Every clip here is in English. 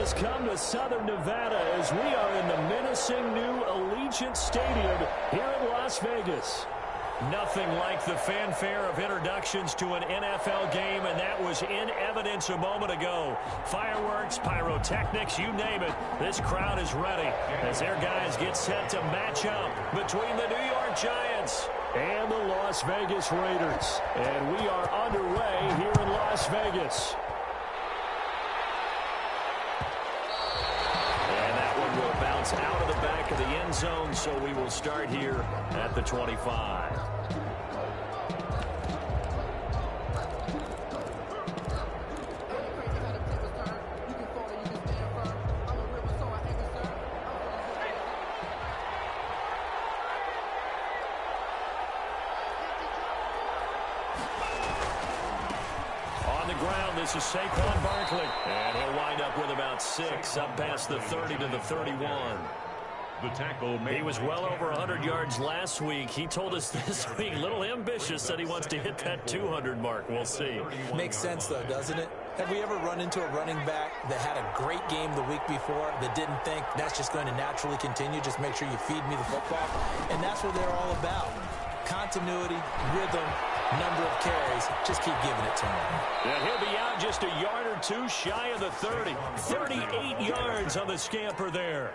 has come to Southern Nevada as we are in the menacing new Allegiant Stadium here in Las Vegas. Nothing like the fanfare of introductions to an NFL game, and that was in evidence a moment ago. Fireworks, pyrotechnics, you name it. This crowd is ready as their guys get set to match up between the New York Giants and the Las Vegas Raiders. And we are underway here in Las Vegas. And that one will bounce out of the back of the end zone, so we will start here at the 25. This is Saquon Barkley, and he'll wind up with about 6, up past the 30 to the 31. The tackle he was well over 100 yards last week. He told us this week, a little ambitious, said he wants to hit that 200 mark. We'll see. Makes sense, though, doesn't it? Have we ever run into a running back that had a great game the week before that didn't think that's just going to naturally continue? Just make sure you feed me the football. And that's what they're all about. Continuity, rhythm, number of carries. Just keep giving it to him. Yeah, he'll be out just a yard or two shy of the 30. 38 yards on the scamper there.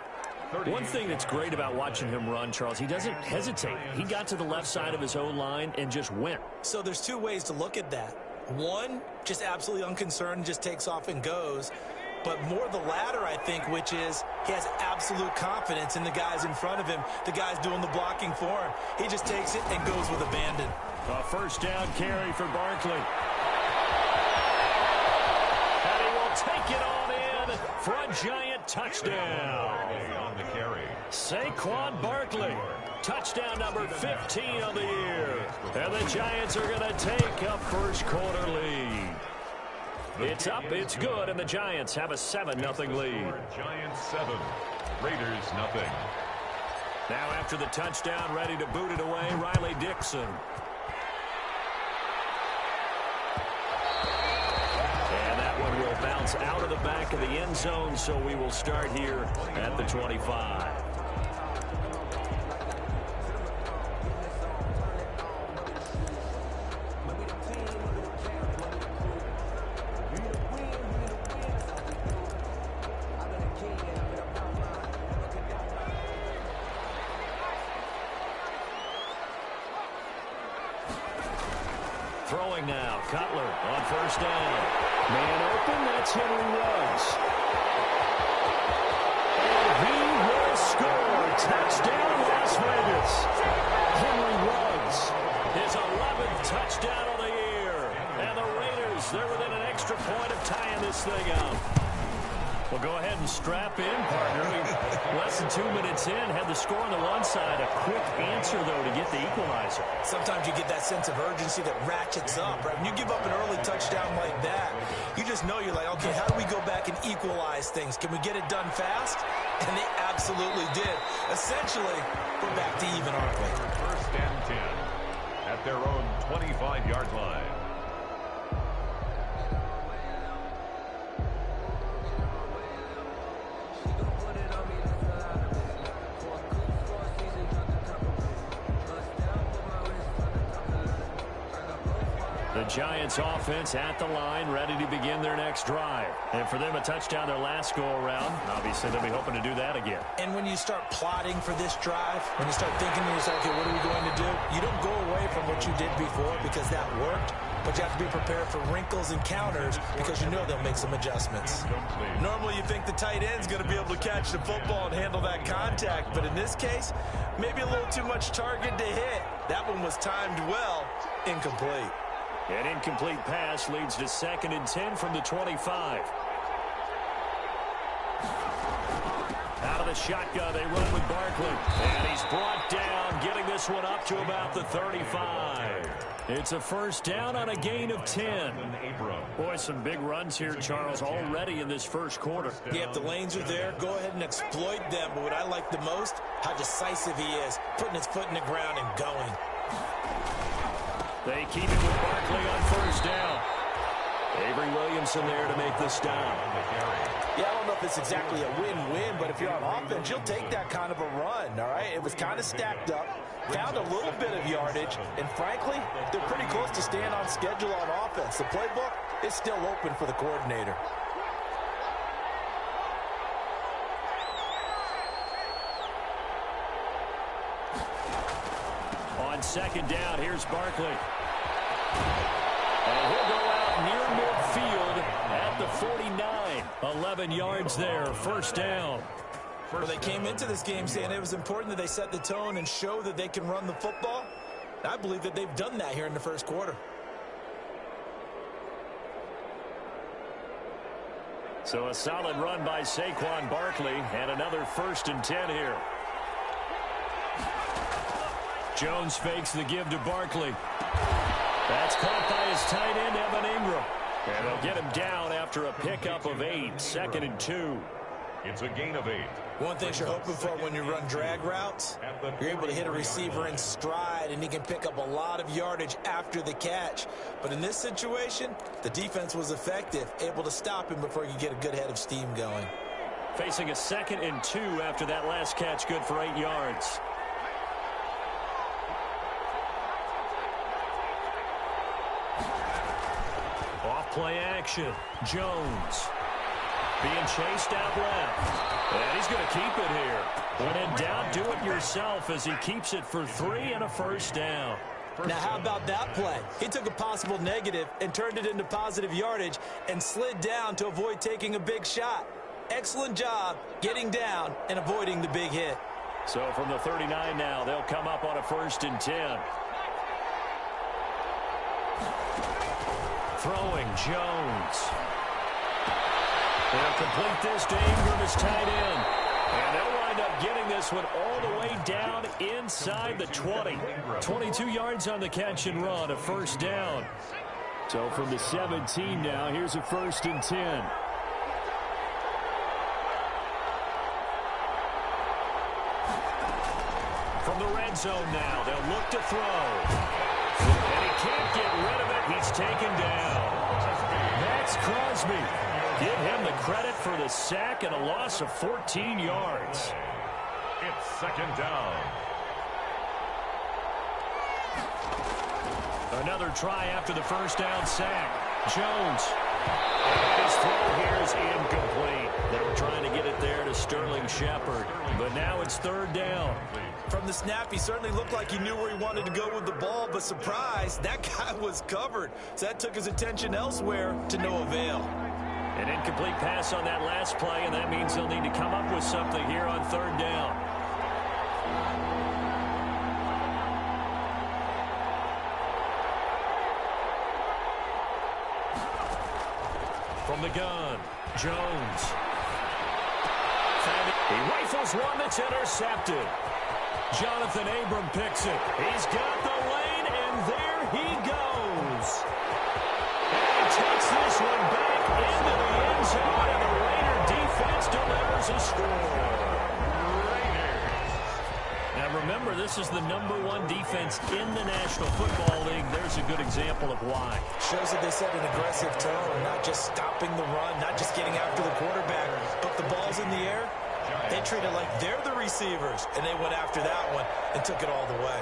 One thing that's great about watching him run, Charles, he doesn't hesitate. He got to the left side of his own line and just went. So there's two ways to look at that. One, just absolutely unconcerned, just takes off and goes. But more the latter, I think, which is he has absolute confidence in the guys in front of him, the guys doing the blocking for him. He just takes it and goes with abandon. A first down carry for Barkley. And he will take it on in for a Giant touchdown. on the carry. Saquon Barkley. Touchdown number 15 on the year. And the Giants are going to take a first quarter lead. It's up, it's good, and the Giants have a 7-0 lead. Giants 7, Raiders nothing. Now after the touchdown, ready to boot it away, Riley Dixon. And that one will bounce out of the back of the end zone, so we will start here at the 25. Throwing now, Cutler on first down. Man open, that's Henry Ruggs. And he will score. Touchdown, Las Vegas. Henry Ruggs, his 11th touchdown of the year. And the Raiders, they're within an extra point of tying this thing up. Well, go ahead and strap in, partner. Less than 2 minutes in, had the score on the one side. A quick answer, though, to get the equalizer. Sometimes you get that sense of urgency that ratchets up, right? When you give up an early touchdown like that, you just know you're like, okay, how do we go back and equalize things? Can we get it done fast? And they absolutely did. Essentially, we're back to even, aren't we? First and 10 at their own 25-yard line. The Giants offense at the line, ready to begin their next drive. And for them, a touchdown their last go-around. Obviously, they'll be hoping to do that again. And when you start plotting for this drive, when you start thinking to yourself, okay, what are we going to do? You don't go away from what you did before because that worked, but you have to be prepared for wrinkles and counters because you know they'll make some adjustments. Normally, you think the tight end's going to be able to catch the football and handle that contact, but in this case, maybe a little too much target to hit. That one was timed well, incomplete. An incomplete pass leads to 2nd and 10 from the 25. Out of the shotgun, they run with Barkley. And he's brought down, getting this one up to about the 35. It's a first down on a gain of 10. Boy, some big runs here, Charles, already in this first quarter. Yeah, if the lanes are there, go ahead and exploit them. But what I like the most, how decisive he is, putting his foot in the ground and going. They keep it with Barkley on first down. Avery Williamson there to make the stop. Yeah, I don't know if it's exactly a win-win, but if you're on offense, you'll take that kind of a run, all right? It was kind of stacked up, found a little bit of yardage, and frankly, they're pretty close to staying on schedule on offense. The playbook is still open for the coordinator. On second down, here's Barkley. And he'll go out near midfield at the 49. 11 yards there, first down. Well, they came into this game saying it was important that they set the tone and show that they can run the football. I believe that they've done that here in the first quarter. So a solid run by Saquon Barkley and another 1st and 10 here. Jones fakes the give to Barkley. That's caught by his tight end, Evan Ingram. And they'll get him down after a pickup of 8, 2nd and 2. It's a gain of 8. One thing you're hoping for when you run drag routes, you're able to hit a receiver in stride, and he can pick up a lot of yardage after the catch. But in this situation, the defense was effective, able to stop him before he could get a good head of steam going. Facing a 2nd and 2 after that last catch, good for 8 yards. Off-play action. Jones being chased out left. And he's going to keep it here. When in doubt, do it yourself as he keeps it for 3 and a first down. Now, how about that play? He took a possible negative and turned it into positive yardage and slid down to avoid taking a big shot. Excellent job getting down and avoiding the big hit. So from the 39 now, they'll come up on a 1st and 10. Throwing Jones. They'll complete this to Ingram as tight end. And they'll wind up getting this one all the way down inside the 20. 22 yards on the catch and run, a first down. So from the 17 now, here's a 1st and 10. From the red zone now, they'll look to throw. And he can't get rid of it. He's taken down. That's Crosby. Give him the credit for the sack and a loss of 14 yards. It's 2nd down. Another try after the first down sack. Jones. His throw here is incomplete. They were trying to get it there to Sterling Shepard. But now it's 3rd down. From the snap, he certainly looked like he knew where he wanted to go with the ball, but surprise, that guy was covered. So that took his attention elsewhere to no avail. An incomplete pass on that last play, and that means they'll need to come up with something here on 3rd down. From the gun, Jones. He rifles one that's intercepted. Jonathan Abram picks it. He's got the lane, and there he goes. And he takes this one back into the end zone, and the Raider defense delivers a score. Now remember, this is the #1 defense in the National Football League. There's a good example of why. Shows that they set an aggressive tone, not just stopping the run, not just getting after the quarterback, but the ball's in the air. They treat it like they're the receivers, and they went after that one and took it all the way.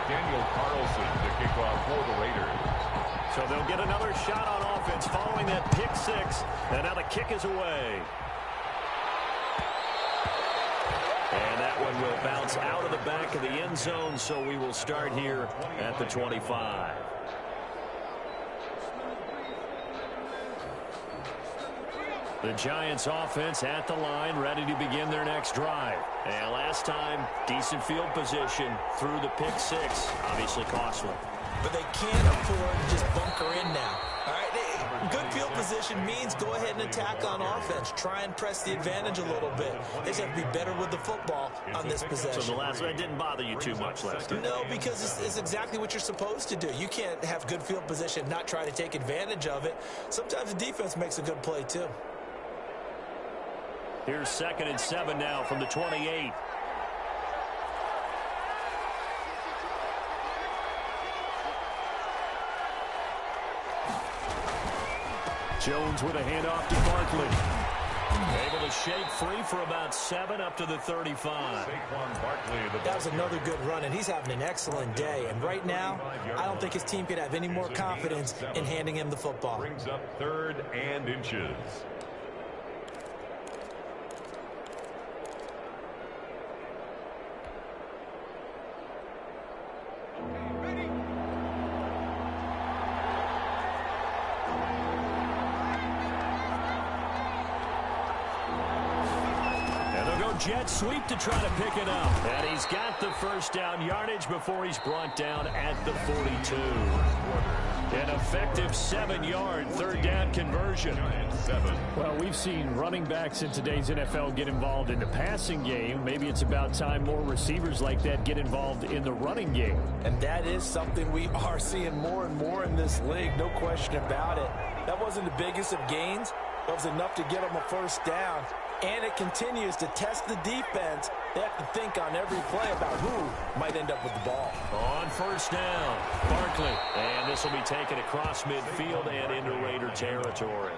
Daniel Carlson to kick off for the Raiders. So they'll get another shot on offense following that pick six. And now the kick is away. And that one will bounce out of the back of the end zone, so we will start here at the 25. The Giants offense at the line, ready to begin their next drive. And last time, decent field position through the pick six. Obviously costly. But they can't afford to just bunker in now. All right, good field position means go ahead and attack on offense. Try and press the advantage a little bit. They just have to be better with the football on this possession. So the last one didn't bother you too much last time? No, because it's exactly what you're supposed to do. You can't have good field position, not try to take advantage of it. Sometimes the defense makes a good play, too. Here's 2nd and 7 now from the 28. Jones with a handoff to Barkley. Able to shake free for about 7 up to the 35. That was another good run, and he's having an excellent day. And right now, I don't think his team can have any more confidence in handing him the football. Brings up 3rd and inches. Jet sweep to try to pick it up. And he's got the first down yardage before he's brought down at the 42. An effective 7-yard 3rd down conversion. Well, we've seen running backs in today's NFL get involved in the passing game. Maybe it's about time more receivers like that get involved in the running game. And that is something we are seeing more and more in this league, no question about it. That wasn't the biggest of gains. That was enough to get them a first down. And it continues to test the defense. They have to think on every play about who might end up with the ball. On first down, Barkley. And this will be taken across midfield and into Raider territory.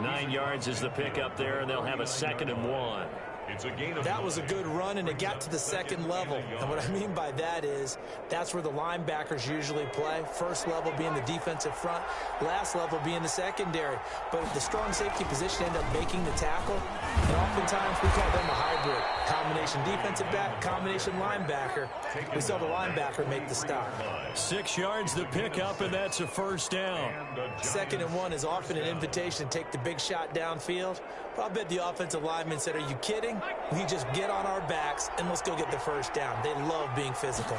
9 yards is the pickup there, and they'll have a 2nd and 1. It's a gain of that was a good run, and it got to the 2nd level. And what I mean by that is that's where the linebackers usually play. First level being the defensive front, last level being the secondary. But the strong safety position ended up making the tackle, and oftentimes we call them a hybrid. Combination defensive back, combination linebacker. We saw the linebacker make the stop. 6 yards the pickup, and that's a first down. 2nd and 1 is often an invitation to take the big shot downfield. But I bet the offensive lineman said, are you kidding? We just get on our backs and let's go get the first down. They love being physical.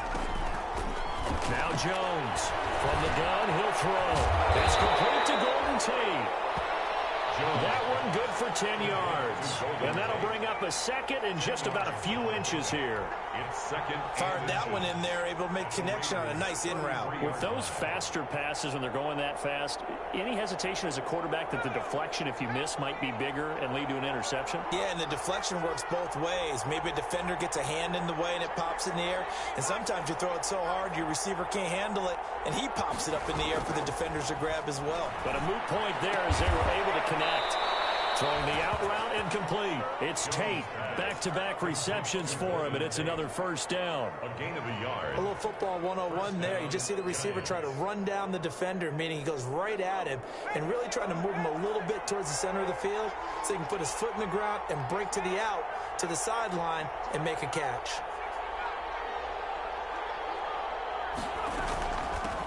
Now Jones from the gun, he'll throw. It's complete to Golden Tate. That one good for 10 yards. And that'll bring up a 2nd and just about a few inches here. It's 2nd. Fired that one in there, able to make connection on a nice in route. With those faster passes when they're going that fast, any hesitation as a quarterback that the deflection, if you miss, might be bigger and lead to an interception? Yeah, and the deflection works both ways. Maybe a defender gets a hand in the way and it pops in the air. And sometimes you throw it so hard your receiver can't handle it, and he pops it up in the air for the defenders to grab as well. But a moot point there as they were able to connect. Throwing the out route incomplete. It's Tate. Back-to-back receptions for him, and it's another first down. A gain of a yard. A little football 101 there. You just see the receiver try to run down the defender, meaning he goes right at him and really trying to move him a little bit towards the center of the field so he can put his foot in the ground and break to the out, to the sideline, and make a catch.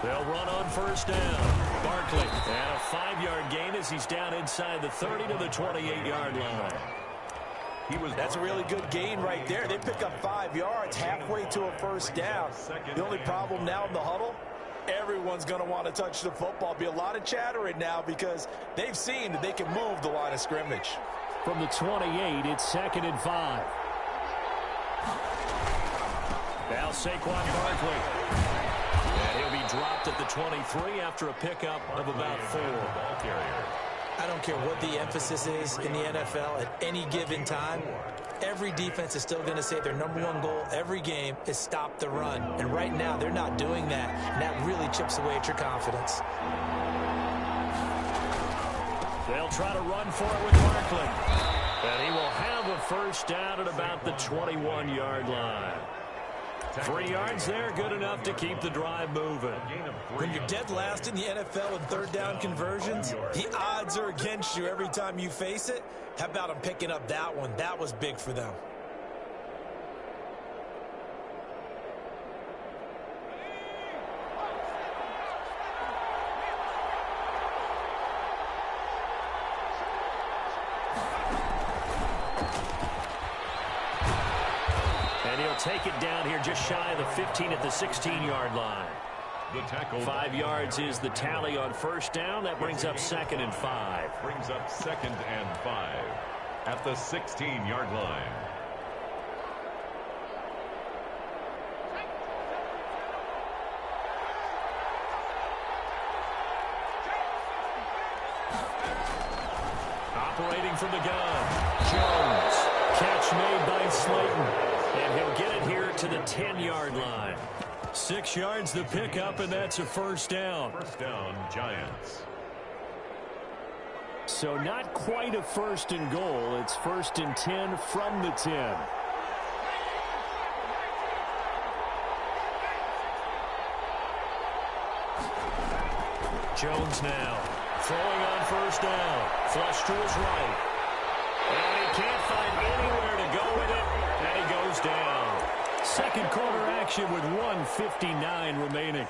They'll run on first down. Barkley, and a 5-yard gain as he's down inside the 30 to the 28-yard line. That's a really good gain right there. They pick up 5 yards halfway to a first down. The only problem now in the huddle, everyone's going to want to touch the football. Be a lot of chattering now because they've seen that they can move the line of scrimmage. From the 28, it's 2nd and 5. Now Saquon Barkley. And he'll be dropped at the 23 after a pickup of about 4. I don't care what the emphasis is in the NFL at any given time. Every defense is still going to say their #1 goal every game is stop the run. And right now, they're not doing that. And that really chips away at your confidence. They'll try to run for it with Barkley. And he will have a first down at about the 21-yard line. 3 yards there, good enough to keep the drive moving. When you're dead last in the NFL in 3rd down conversions, the odds are against you every time you face it. How about them picking up that one? That was big for them. Take it down here just shy of the 15 at the 16-yard line. The tackle. 5 yards is the tally on first down. That brings up 2nd and 5. Brings up 2nd and 5 at the 16-yard line. Operating from the gun, Jones. Catch made by Slayton. And he'll get it here to the 10-yard line. 6 yards the pickup, and that's a first down. First down, Giants. So not quite a first and goal. It's 1st and 10 from the 10. Jones now throwing on first down. Flush to his right. And he can't find anywhere to go with it. And he goes down. Second quarter action with 1:59 remaining.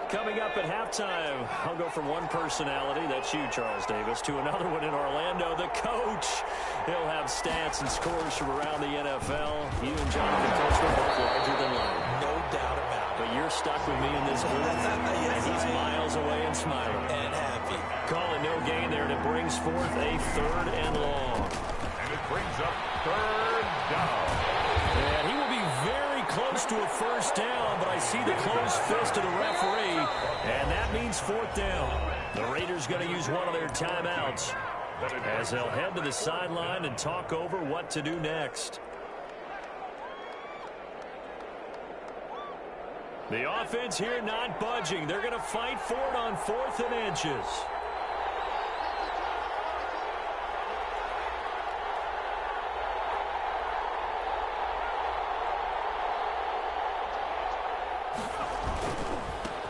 Coming up at halftime, I'll go from one personality, that's you, Charles Davis, to another one in Orlando, the coach. He'll have stats and scores from around the NFL. You and Jonathan Coachman both larger than life. No doubt about it. But you're stuck with me in this booth, Yes, and he's miles away and smiling. And happy. Call it no gain there, and it brings forth a 3rd and long. And it brings up 3rd down. And he will be very close to a first down, but I see the closed fist of the referee, and that means 4th down. The Raiders going to use one of their timeouts as they'll head to the sideline and talk over what to do next. The offense here not budging. They're going to fight for it on 4th and inches.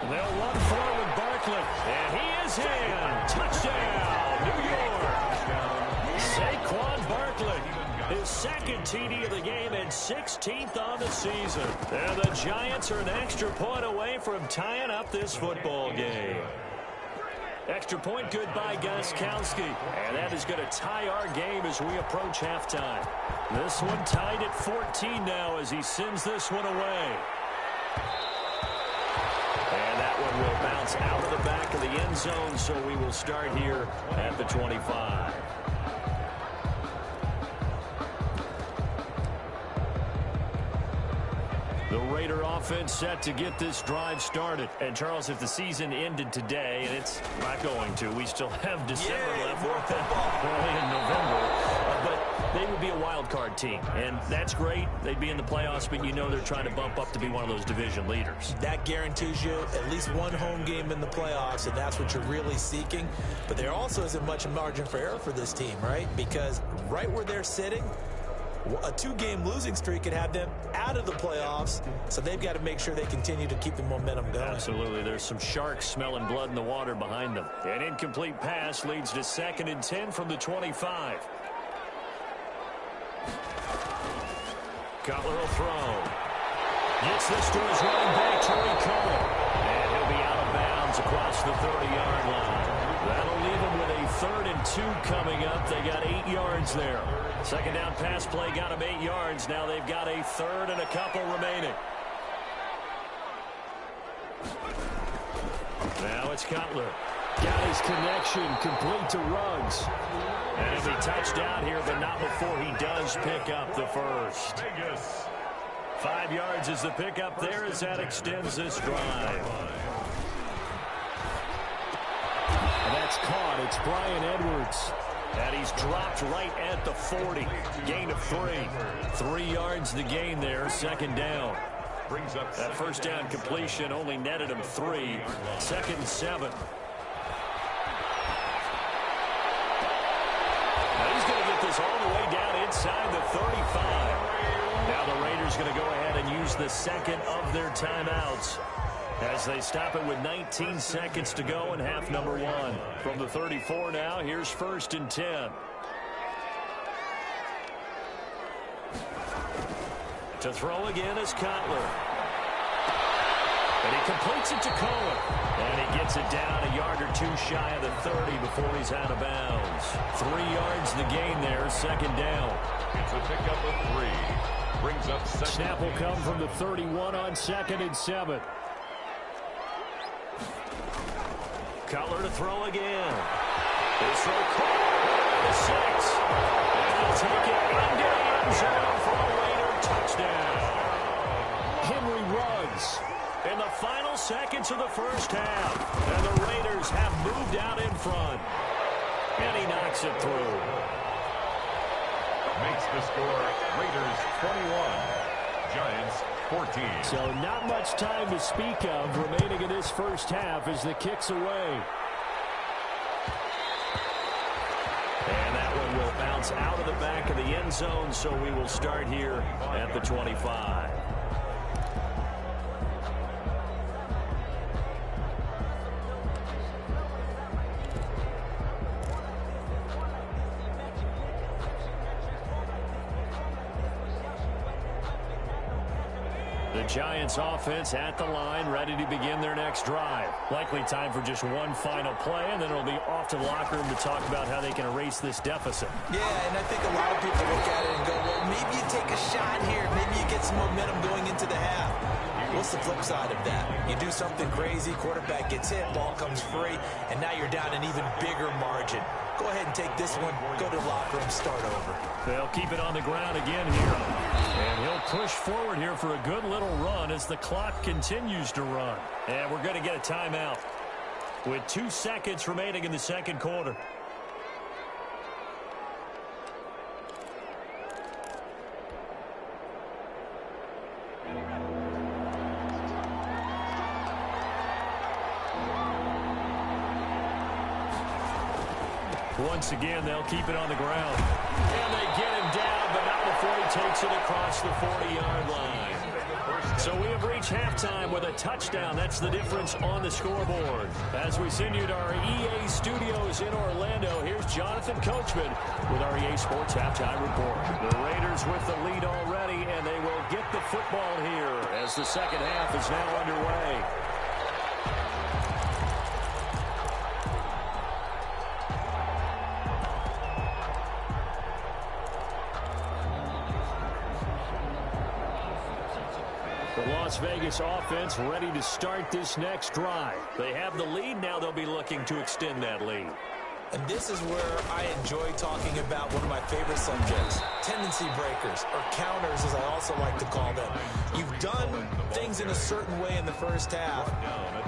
They'll run forward Barkley, and he is in. Touchdown, New York. Saquon Barkley, his 2nd TD of the game and 16th on the season. And the Giants are an extra point away from tying up this football game. Extra point good by Gostkowski, and that is going to tie our game as we approach halftime. This one tied at 14 now as he sends this one away. And that one will bounce out of the back of the end zone, so we will start here at the 25. The Raider offense set to get this drive started. And, Charles, if the season ended today, and it's not going to, we still have December left, early in November, but they would be a wild card team. And that's great. They'd be in the playoffs, but you know they're trying to bump up to be one of those division leaders. That guarantees you at least one home game in the playoffs, and that's what you're really seeking. But there also isn't much margin for error for this team, right? Because right where they're sitting, a 2-game losing streak could have them out of the playoffs, so they've got to make sure they continue to keep the momentum going. Absolutely. There's some sharks smelling blood in the water behind them. An incomplete pass leads to 2nd and 10 from the 25. Cutler will throw. Gets this to his running back, Tariq Cohen. And he'll be out of bounds across the 30-yard line. That'll leave him with a 3rd and 2 coming up. They got 8 yards there. 2nd down pass play got him 8 yards. Now they've got a 3rd and a couple remaining. Now it's Cutler. Got his connection complete to Ruggs. And he'll be touched down here, but not before he does pick up the first. 5 yards is the pickup there as that extends this drive. And that's caught. It's Brian Edwards. And he's dropped right at the 40. Gain of 3. 3 yards the gain there, 2nd down. That first down completion only netted him 3. 2nd and 7. Now he's going to get this all the way down inside the 35. Now the Raiders going to go ahead and use the 2nd of their timeouts as they stop it with 19 seconds to go in half number 1. From the 34 now, here's 1st and 10. To throw again is Cutler. And he completes it to Cohen. And he gets it down a yard or 2 shy of the 30 before he's out of bounds. 3 yards the gain there, 2nd down. It's a pickup of 3. Brings up 2nd. Snap will come from the 31 on 2nd and 7. Cutler to throw again. His throw caught. 6. And he'll take it into the end zone for a Raider touchdown. Henry Ruggs. In the final seconds of the first half. And the Raiders have moved out in front. And he knocks it through. makes the score Raiders 21, Giants 14. So not much time to speak of remaining in this first half as the kick's away. And that one will bounce out of the back of the end zone, so we will start here at the 25. The Giants offense at the line, ready to begin their next drive. Likely time for just one final play, and then it'll be off to the locker room to talk about how they can erase this deficit. Yeah, and I think a lot of people look at it and go, well, maybe you take a shot here. Maybe you get some momentum going into the half. What's the flip side of that? You do something crazy, quarterback gets hit, ball comes free, and now you're down an even bigger margin. Go ahead and take this one, go to the locker room, start over. They'll keep it on the ground again here. And he'll push forward here for a good little run as the clock continues to run. And we're going to get a timeout with 2 seconds remaining in the second quarter. Once again, they'll keep it on the ground. And they get him down, but not before he takes it across the 40-yard line. So we have reached halftime with a touchdown. That's the difference on the scoreboard. As we send you to our EA studios in Orlando, here's Jonathan Coachman with our EA Sports Halftime Report. The Raiders with the lead already, and they will get the football here as the second half is now underway. The Las Vegas offense ready to start this next drive. They have the lead. Now they'll be looking to extend that lead. And this is where I enjoy talking about one of my favorite subjects, tendency breakers, or counters as I also like to call them. You've done things in a certain way in the first half,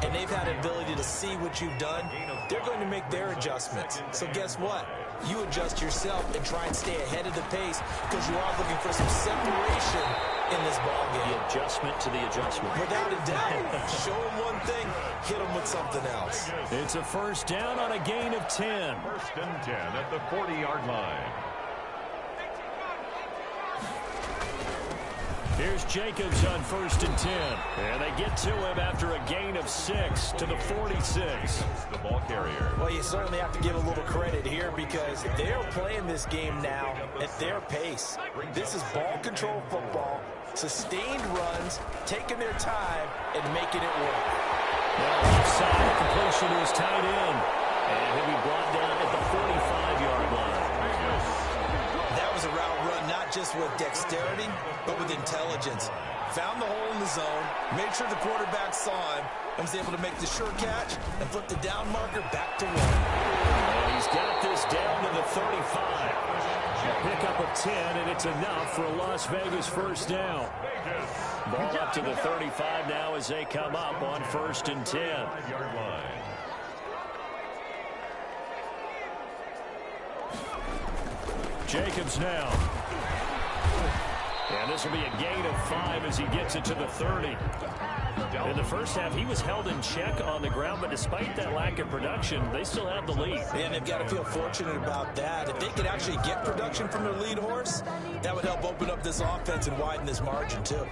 and they've had the ability to see what you've done. They're going to make their adjustments. So guess what? You adjust yourself and try and stay ahead of the pace because you are looking for some separation in this ball game. The adjustment to the adjustment. Without a doubt. Show them one thing, hit them with something else. It's a first down on a gain of 10. First and 10 at the 40-yard line. Here's Jacobs on first and 10. And they get to him after a gain of 6 to the 46. The ball carrier. Well, you certainly have to give a little credit here because they're playing this game now at their pace. This is ball control football, sustained runs, taking their time, and making it work. Now, offside completion to his tight end. And he'll be brought down at the 45-yard line. That was a route run not just with dexterity, but with intelligence. Found the hole in the zone, made sure the quarterback saw him, and was able to make the sure catch and flip the down marker back to 1. And he's got this down to the 35. A pickup of 10, and it's enough for a Las Vegas first down. Ball up to the 35 now as they come up on first and 10. Jacobs now. And this will be a gain of 5 as he gets it to the 30. In the first half, he was held in check on the ground, but despite that lack of production, they still have the lead. And they've got to feel fortunate about that. If they could actually get production from their lead horse, that would help open up this offense and widen this margin, too.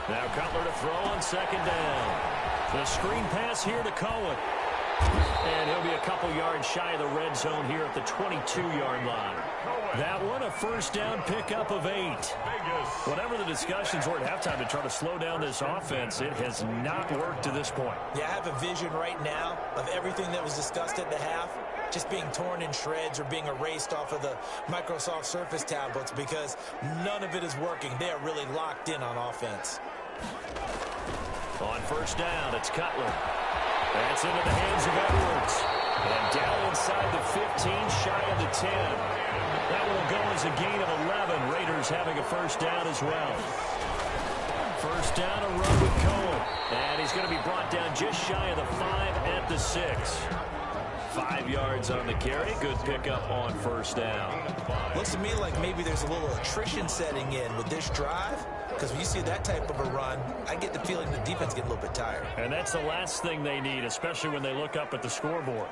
Now Cutler to throw on second down. The screen pass here to Cohen. And he'll be a couple yards shy of the red zone here at the 22-yard line. That one, a first down pickup of 8. Whatever the discussions were at halftime to try to slow down this offense, it has not worked to this point. Yeah, I have a vision right now of everything that was discussed at the half just being torn in shreds or being erased off of the Microsoft Surface tablets because none of it is working. They are really locked in on offense. On first down, it's Cutler. That's into the hands of Edwards. And down inside the 15, shy of the 10. That will go as a gain of 11. Raiders having a first down as well. First down, a run with Cohen. And he's going to be brought down just shy of the 5 at the 6. 5 yards on the carry. Good pickup on first down. Looks to me like maybe there's a little attrition setting in with this drive, because when you see that type of a run, I get the feeling the defense get a little bit tired. And that's the last thing they need, especially when they look up at the scoreboard.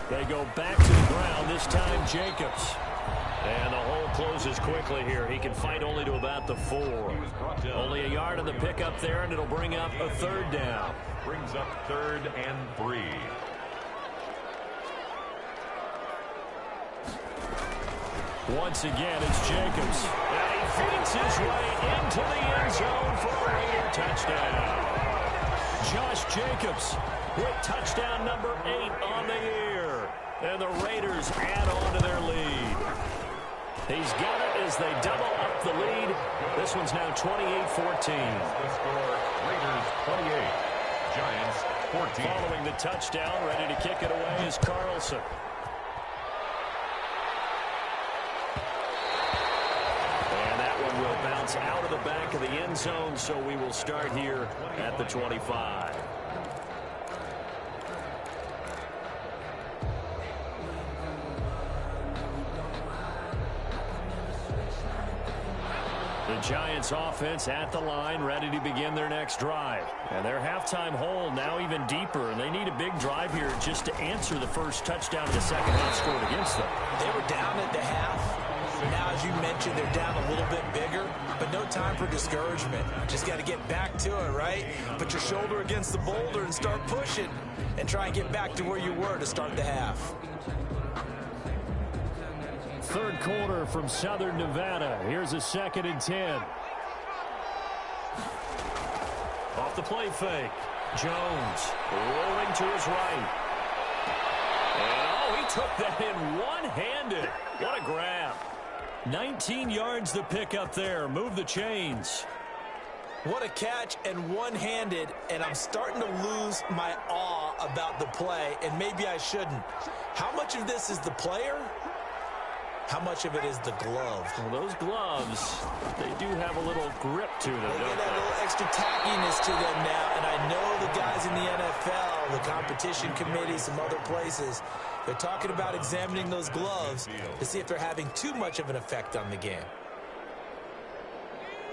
They go back to the ground, this time Jacobs. And the hole closes quickly here. He can fight only to about the 4. Only a yard on the pickup there, and it'll bring up a third down. Brings up 3rd and 3. Once again, it's Jacobs. And he feeds his way into the end zone for a Raider touchdown. Josh Jacobs with touchdown number 8 on the year. And the Raiders add on to their lead. He's got it as they double up the lead. This one's now 28-14. The score, Raiders 28, Giants 14. Following the touchdown, ready to kick it away is Carlson. And that one will bounce out of the back of the end zone, so we will start here at the 25. The Giants offense at the line, ready to begin their next drive. And their halftime hole now even deeper, and they need a big drive here just to answer the first touchdown in the second half scored against them. They were down at the half. Now, as you mentioned, they're down a little bit bigger, but no time for discouragement. Just got to get back to it, right? Put your shoulder against the boulder and start pushing and try and get back to where you were to start the half. Third quarter from Southern Nevada. Here's a 2nd and 10. Off the play fake. Jones rolling to his right. And, oh, he took that in one-handed. What a grab. 19 yards to pick up there. Move the chains. What a catch, and one-handed, and I'm starting to lose my awe about the play, and maybe I shouldn't. How much of this is the player? How much of it is the glove? Well, those gloves, they do have a little grip to them, They don't get a little extra tackiness to them now, and I know the guys in the NFL, the competition committee, some other places, they're talking about examining those gloves to see if they're having too much of an effect on the game.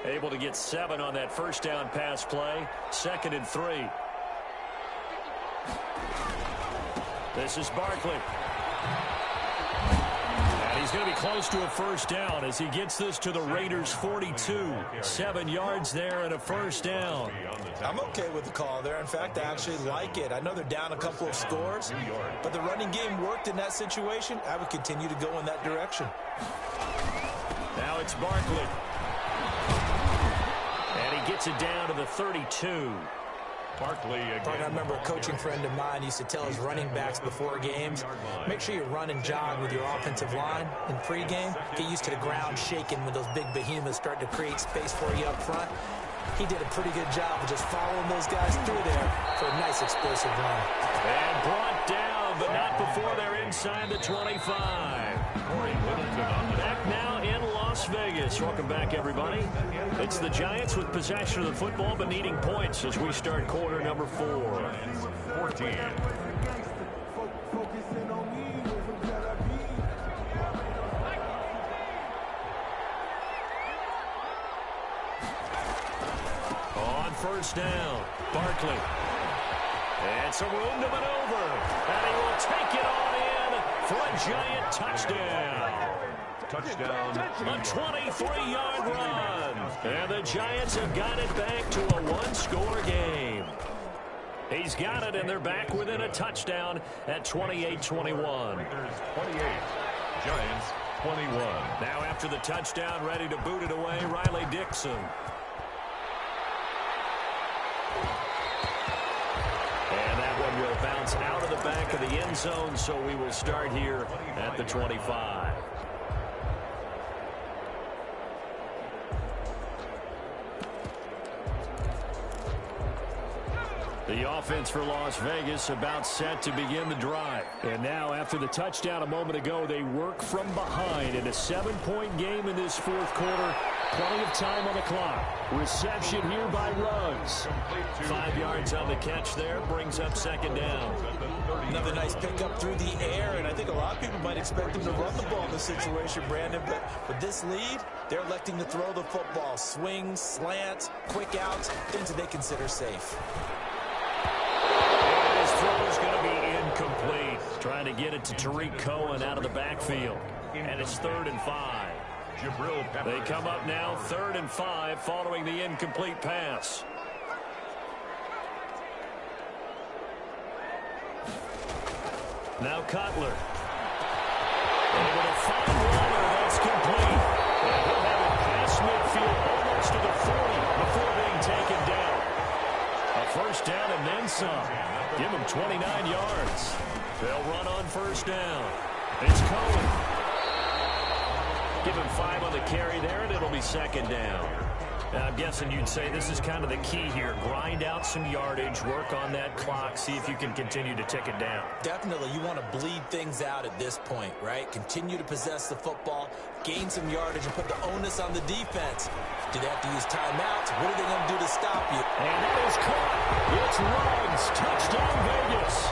Able to get 7 on that first down pass play. 2nd and 3. This is Barkley. And he's going to be close to a first down as he gets this to the Raiders' 42. 7 yards there and a first down. I'm okay with the call there. In fact, I actually like it. I know they're down a couple of scores, but the running game worked in that situation. I would continue to go in that direction. Now it's Barkley. And he gets it down to the 32. Barkley again. I remember a coaching friend of mine used to tell his running backs before games, make sure you run and jog with your offensive line in pregame. Get used to the ground shaking when those big behemoths start to create space for you up front. He did a pretty good job of just following those guys through there for a nice explosive run. And brought down, but not before they're inside the 25. Back now in Las Vegas. Welcome back, everybody. It's the Giants with possession of the football, but needing points as we start quarter number 4. 14. On first down, Barkley. And some room to maneuver. And he will take it on in for a Giant touchdown. Touchdown. A 23-yard run. And the Giants have got it back to a one-score game. He's got it, and they're back within a touchdown at 28-21. 28. Giants 21. Now after the touchdown, ready to boot it away, Riley Dixon. And that one will bounce out of the back of the end zone, so we will start here at the 25. The offense for Las Vegas about set to begin the drive. And now after the touchdown a moment ago, they work from behind in a 7-point game in this fourth quarter. Plenty of time on the clock. Reception here by Ruggs. 5 yards on the catch there, brings up second down. Another nice pickup through the air, and I think a lot of people might expect him to run the ball in this situation, Brandon, but with this lead, they're electing to throw the football. Swings, slants, quick outs, things that they consider safe. His throw is going to be incomplete. Trying to get it to Tariq Cohen out of the backfield. And it's 3rd and 5. They come up now 3rd and 5 following the incomplete pass. Now Cutler. Able to find Waller. That's complete. And he'll have it past midfield almost to the 40 before being taken down. A first down and then some. Give him 29 yards. They'll run on first down. It's Cohen. Give him 5 on the carry there, and it'll be 2nd down. I'm guessing you'd say this is kind of the key here. Grind out some yardage, work on that clock, see if you can continue to tick it down. Definitely, you want to bleed things out at this point, right? Continue to possess the football, gain some yardage, and put the onus on the defense. Do they have to use timeouts? What are they going to do to stop you? And that is caught. It's Ruggs. Touchdown, Vegas.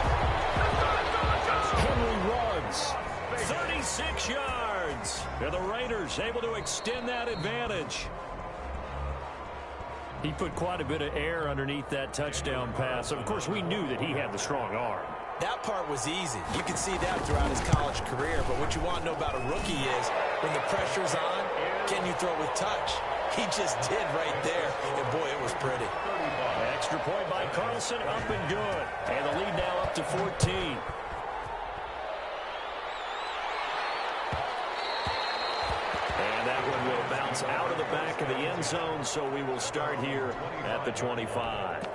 Henry Ruggs. 36 yards. And the Raiders able to extend that advantage. He put quite a bit of air underneath that touchdown pass. Of course, we knew that he had the strong arm. That part was easy. You can see that throughout his college career. But what you want to know about a rookie is when the pressure's on, can you throw with touch? He just did right there. And, boy, it was pretty. Extra point by Carlson, up and good. And the lead now up to 14. And that one will bounce out of the back of the end zone, so we will start here at the 25.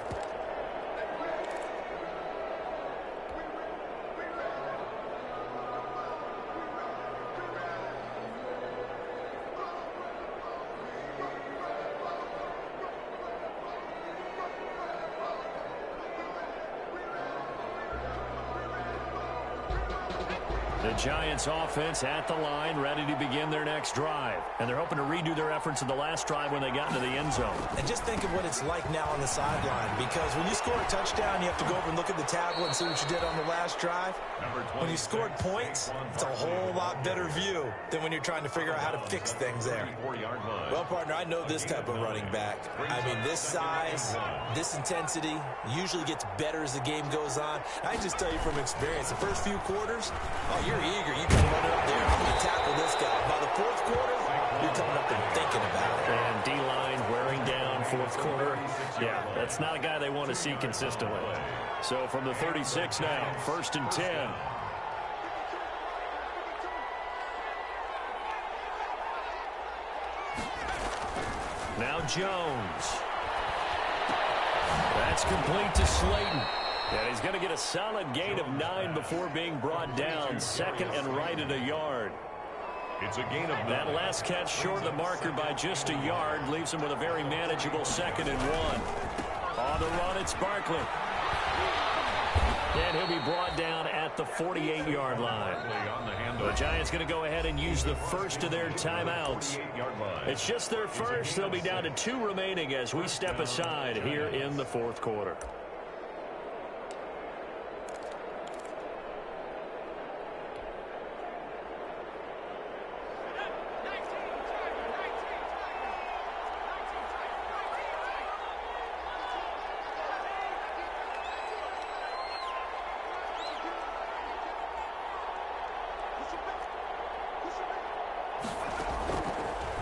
The Giants offense at the line, ready to begin their next drive. And they're hoping to redo their efforts in the last drive when they got into the end zone. And just think of what it's like now on the sideline, because when you score a touchdown, you have to go over and look at the tablet and see what you did on the last drive. When you scored points, it's a whole lot better view than when you're trying to figure out how to fix things there. Well, partner, I know this type of running back. I mean, this size, this intensity usually gets better as the game goes on. I just tell you from experience, the first few quarters, oh, you're eager. You can run up there. I'm going to tackle this guy. By the fourth quarter, you're coming up and thinking about it. And D-line wearing down fourth quarter. Yeah, that's not a guy they want to see consistently. So from the 36 now, 1st and 10. Now Jones. That's complete to Slayton. And he's going to get a solid gain of 9 before being brought down. 2nd and right at a yard. It's a gain of 9. That last catch short of the marker by just a yard leaves him with a very manageable 2nd and 1. On the run, it's Barkley. And he'll be brought down at the 48-yard line. The Giants going to go ahead and use the first of their timeouts. It's just their first. They'll be down to 2 remaining as we step aside here in the fourth quarter.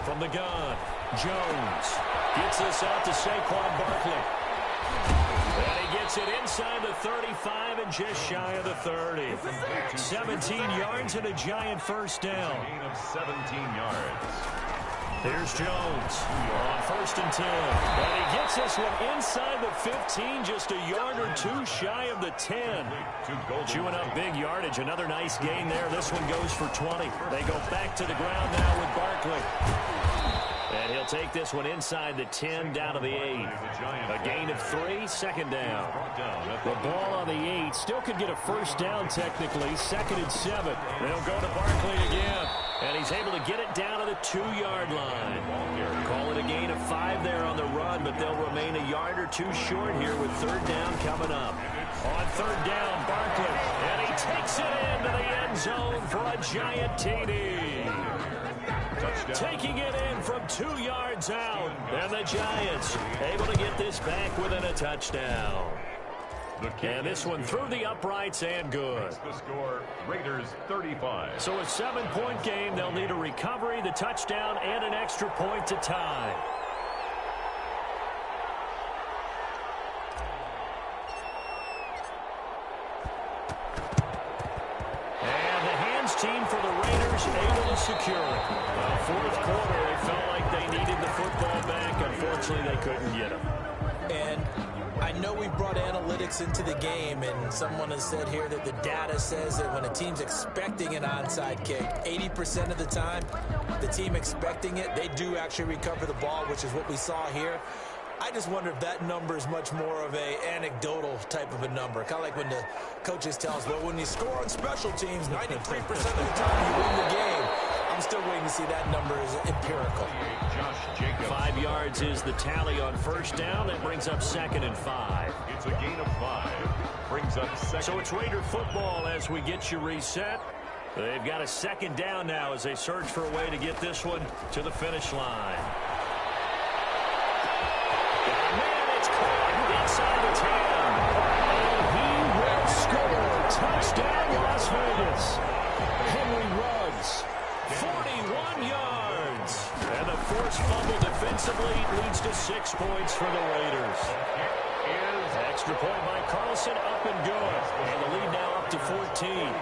From the gun, Jones gets this out to Saquon Barkley. And he gets it inside the 35 and just shy of the 30. 17 yards and a Giant first down. Gain of 17 yards. Here's Jones on 1st and 10. And he gets this one inside the 15, just a yard or 2 shy of the 10. Chewing up big yardage. Another nice gain there. This one goes for 20. They go back to the ground now with Barkley. And he'll take this one inside the 10 down to the 8. A gain of 3, 2nd down. The ball on the 8 still could get a first down technically. 2nd and 7. They'll go to Barkley again. And he's able to get it down to the 2-yard line. Call it a gain of 5 there on the run, but they'll remain a yard or 2 short here with 3rd down coming up. On 3rd down, Barkley. zone for a giant TD. Touchdown. Taking it in from 2 yards out. And the Giants able to get this back within a touchdown. And this one through the uprights and good. The score, Raiders 35. So a 7-point game. They'll need a recovery, the touchdown, and an extra point to tie. And the hands team for the Raiders able to secure it. Fourth quarter, it felt like they needed the football back. Unfortunately, they couldn't get it. And I know we brought analytics into the game, and someone has said here that the data says that when a team's expecting an onside kick, 80% of the time, the team expecting it, they do actually recover the ball, which is what we saw here. I just wonder if that number is much more of a anecdotal type of a number. Kind of like when the coaches tell us, well, when you score on special teams, 93% of the time you win the game. I'm still waiting to see that number is empirical. 5 yards is the tally on first down. That brings up 2nd and 5. It's a gain of 5. Brings up 2nd. So it's Raider football as we get you reset. They've got a 2nd down now as they search for a way to get this one to the finish line. Man, it's caught inside the 10. And he will score. Touchdown, Las Vegas. Henry Ruggs. 41 yards. And the forced fumble defensively leads to 6 points for the Raiders. Extra point by Carlson, up and good. And the lead now up to 14.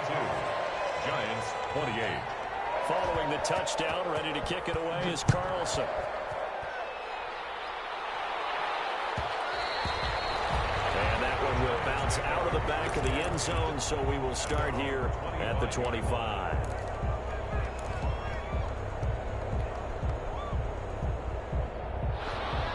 Giants 28. Following the touchdown, ready to kick it away is Carlson. And that one will bounce out of the back of the end zone, so we will start here at the 25.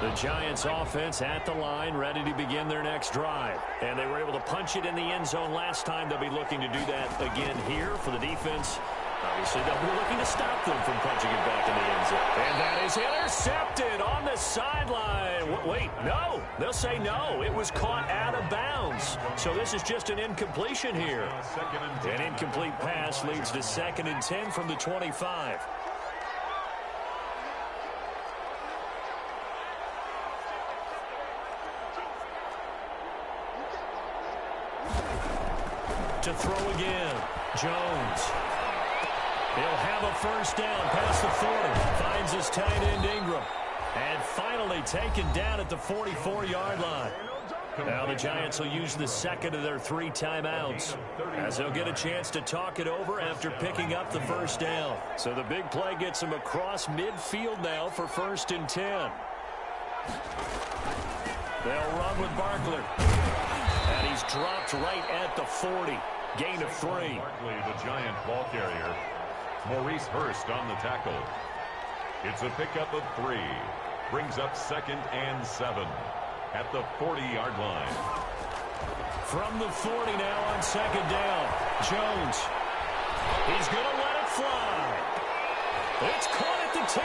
The Giants offense at the line, ready to begin their next drive. And they were able to punch it in the end zone last time. They'll be looking to do that again here for the defense. Obviously, they'll be looking to stop them from punching it back in the end zone. And that is intercepted on the sideline. Wait, no. They'll say no. It was caught out of bounds. So this is just an incompletion here. An incomplete pass leads to 2nd and 10 from the 25. To throw again. Jones. He'll have a first down past the 40. Finds his tight end Ingram. And finally taken down at the 44-yard line. Now the Giants will use the 2nd of their 3 timeouts, as they'll get a chance to talk it over after picking up the first down. So the big play gets them across midfield now for 1st and 10. They'll run with Barkley. And he's dropped right at the 40. Gain of 3. Barkley, the Giant ball carrier. Maurice Hurst on the tackle. It's a pickup of 3. Brings up 2nd and 7 at the 40-yard line. From the 40 now on 2nd down. Jones. He's going to let it fly. It's caught at the 10.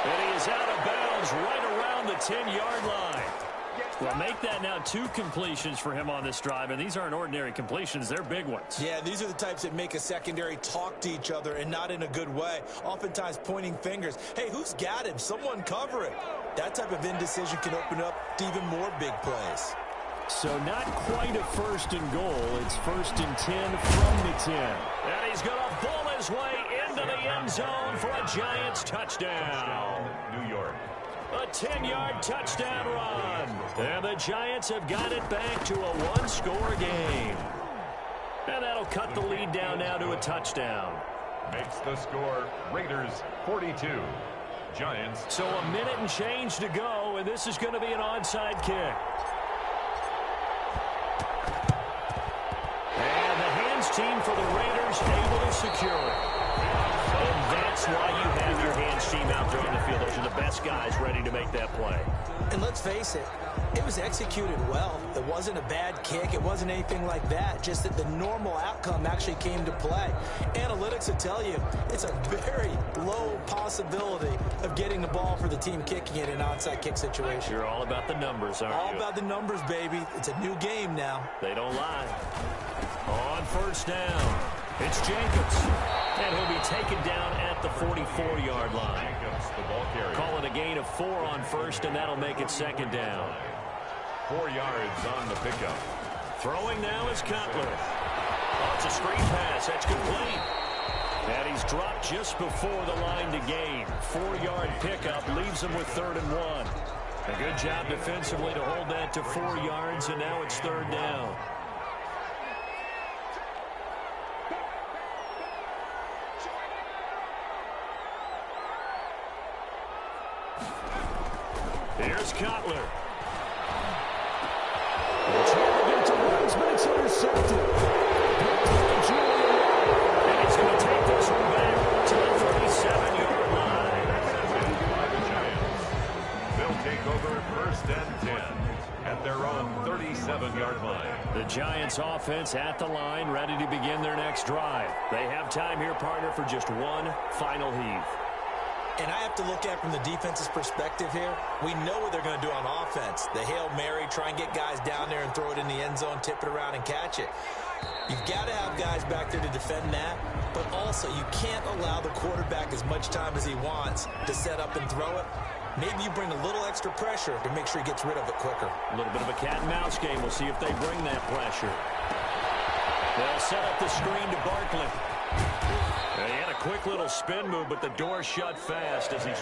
And he is out of bounds right around the 10-yard line. Well, make that now 2 completions for him on this drive, and these aren't ordinary completions. They're big ones. Yeah, these are the types that make a secondary talk to each other, and not in a good way. Oftentimes pointing fingers. Hey, who's got him? Someone cover it. That type of indecision can open up to even more big plays. So not quite a 1st and goal. It's 1st and 10 from the 10. And he's going to bull his way into the end zone for a Giants touchdown. New York. A 10-yard touchdown run. And the Giants have got it back to a 1-score game. And that'll cut the lead down now to a touchdown. Makes the score Raiders 42. Giants. So a minute and change to go, and this is going to be an onside kick. And the hands team for the Raiders able to secure it. And that's why you have your hands team out there on the field. Those are the best guys ready to make that play. And let's face it, it was executed well. It wasn't a bad kick. It wasn't anything like that. Just that the normal outcome actually came to play. Analytics will tell you it's a very low possibility of getting the ball for the team kicking it in an onside kick situation. You're all about the numbers, aren't you? All about the numbers, baby. It's a new game now. They don't lie. On 1st down. It's Jacobs. And he'll be taken down at the 44-yard line. Call it a gain of 4 on first, and that'll make it second down. 4 yards on the pickup. Throwing now is Cutler. Oh, it's a screen pass. That's complete. And he's dropped just before the line to gain. 4-yard pickup leaves him with 3rd and 1. A good job defensively to hold that to 4 yards, and now it's 3rd down. Here's Cutler. It's intercepted. And he's going to take this one back to the 37-yard line. They'll take over 1st and 10 at their own 37-yard line. The Giants offense at the line, ready to begin their next drive. They have time here, partner, for just one final heave. And I have to look at it from the defense's perspective here. We know what they're going to do on offense. The Hail Mary, try and get guys down there and throw it in the end zone, tip it around and catch it. You've got to have guys back there to defend that, but also you can't allow the quarterback as much time as he wants to set up and throw it. Maybe you bring a little extra pressure to make sure he gets rid of it quicker. A little bit of a cat and mouse game. We'll see if they bring that pressure. They'll set up the screen to Barkley. He had a quick little spin move, but the door shut fast as he's